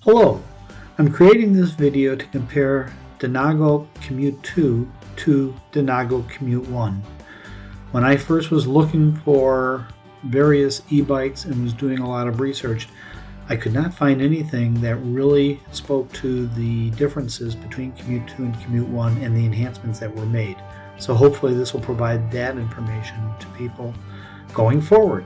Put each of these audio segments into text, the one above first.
Hello, I'm creating this video to compare Denago Commute 2 to Denago Commute 1. When I first was looking for various e-bikes and was doing a lot of research, I could not find anything that really spoke to the differences between Commute 2 and Commute 1 and the enhancements that were made. So hopefully this will provide that information to people going forward.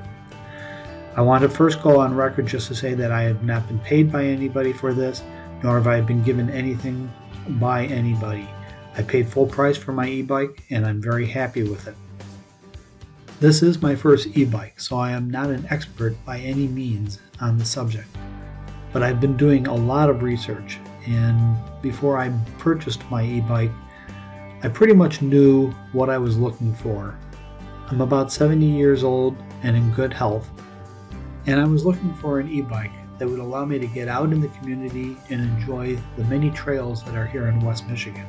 I want to first go on record just to say that I have not been paid by anybody for this, nor have I been given anything by anybody. I paid full price for my e-bike and I'm very happy with it. This is my first e-bike, so I am not an expert by any means on the subject. But I've been doing a lot of research, and before I purchased my e-bike, I pretty much knew what I was looking for. I'm about 70 years old and in good health, and I was looking for an e-bike that would allow me to get out in the community and enjoy the many trails that are here in West Michigan.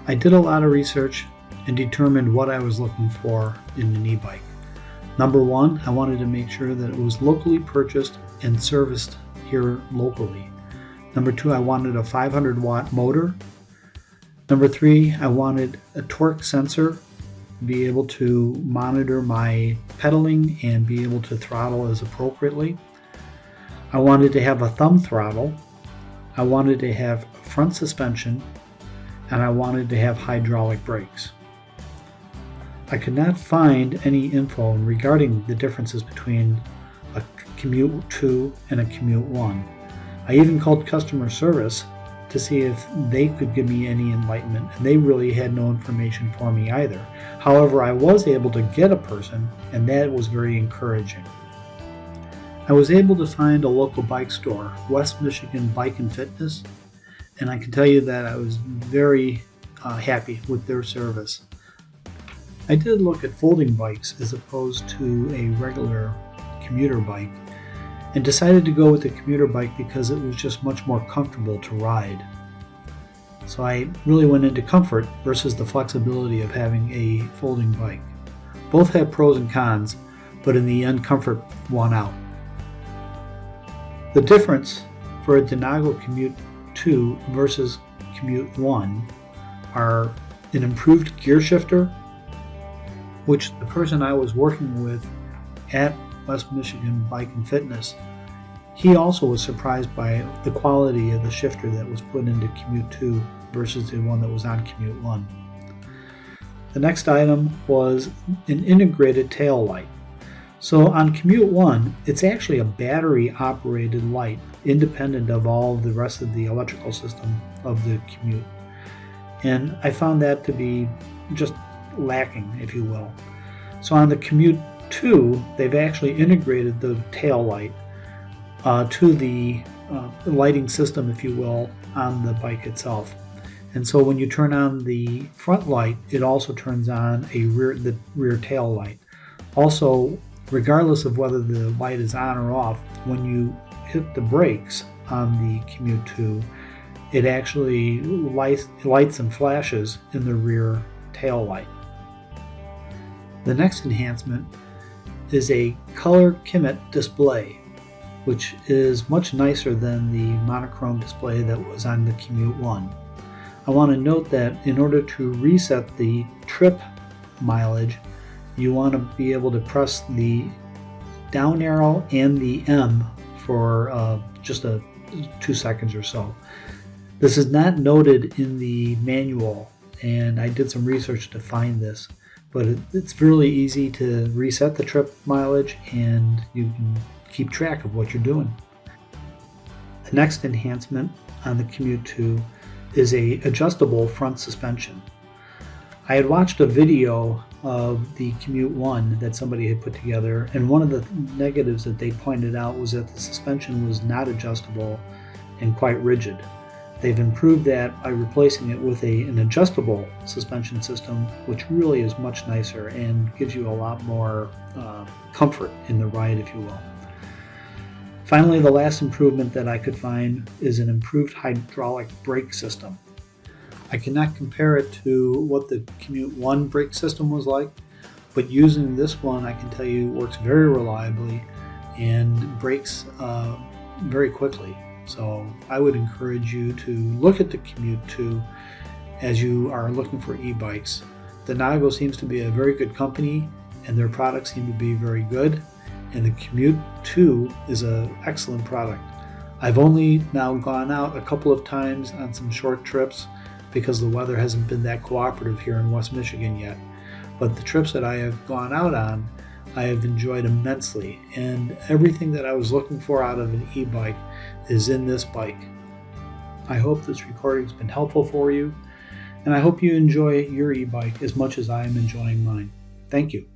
I did a lot of research and determined what I was looking for in an e-bike. Number one, I wanted to make sure that it was locally purchased and serviced here locally. Number two, I wanted a 500 watt motor. Number three, I wanted a torque sensor, be able to monitor my pedaling and be able to throttle as appropriately. I wanted to have a thumb throttle. I wanted to have front suspension, and I wanted to have hydraulic brakes. I could not find any info regarding the differences between a Commute 2 and a Commute 1. I even called customer service to see if they could give me any enlightenment, and they really had no information for me either. However, I was able to get a person, and that was very encouraging. I was able to find a local bike store, West Michigan Bike and Fitness, and I can tell you that I was very happy with their service. I did look at folding bikes as opposed to a regular commuter bike, and decided to go with the commuter bike because it was just much more comfortable to ride. So I really went into comfort versus the flexibility of having a folding bike. Both have pros and cons, but in the end, comfort won out. The difference for a Denago Commute 2 versus Commute 1 are an improved gear shifter, which the person I was working with at West Michigan Bike and Fitness, he also was surprised by the quality of the shifter that was put into Commute 2 versus the one that was on Commute 1. The next item was an integrated tail light. So on Commute 1, it's actually a battery operated light, independent of all the rest of the electrical system of the Commute. And I found that to be just lacking, if you will. So on the Commute 2, they've actually integrated the tail light to the lighting system, if you will, on the bike itself. And so when you turn on the front light, it also turns on the rear tail light. Also, regardless of whether the light is on or off, when you hit the brakes on the Commute 2, it actually lights and flashes in the rear tail light. The next enhancement is a color Commute display, which is much nicer than the monochrome display that was on the Commute 1. I want to note that in order to reset the trip mileage, you want to be able to press the down arrow and the M for just 2 seconds or so. This is not noted in the manual, and I did some research to find this, but it's really easy to reset the trip mileage and you can keep track of what you're doing. The next enhancement on the Commute 2 is a adjustable front suspension. I had watched a video of the Commute 1 that somebody had put together, and one of the negatives that they pointed out was that the suspension was not adjustable and quite rigid. They've improved that by replacing it with an adjustable suspension system, which really is much nicer and gives you a lot more comfort in the ride, if you will. Finally, the last improvement that I could find is an improved hydraulic brake system. I cannot compare it to what the Commute 1 brake system was like, but using this one I can tell you works very reliably and brakes very quickly. So I would encourage you to look at the Commute 2 as you are looking for e-bikes. Denago seems to be a very good company, and their products seem to be very good, and the Commute 2 is an excellent product. I've only now gone out a couple of times on some short trips because the weather hasn't been that cooperative here in West Michigan yet. But the trips that I have gone out on, I have enjoyed immensely, and everything that I was looking for out of an e-bike is in this bike. I hope this recording's been helpful for you, and I hope you enjoy your e-bike as much as I am enjoying mine. Thank you.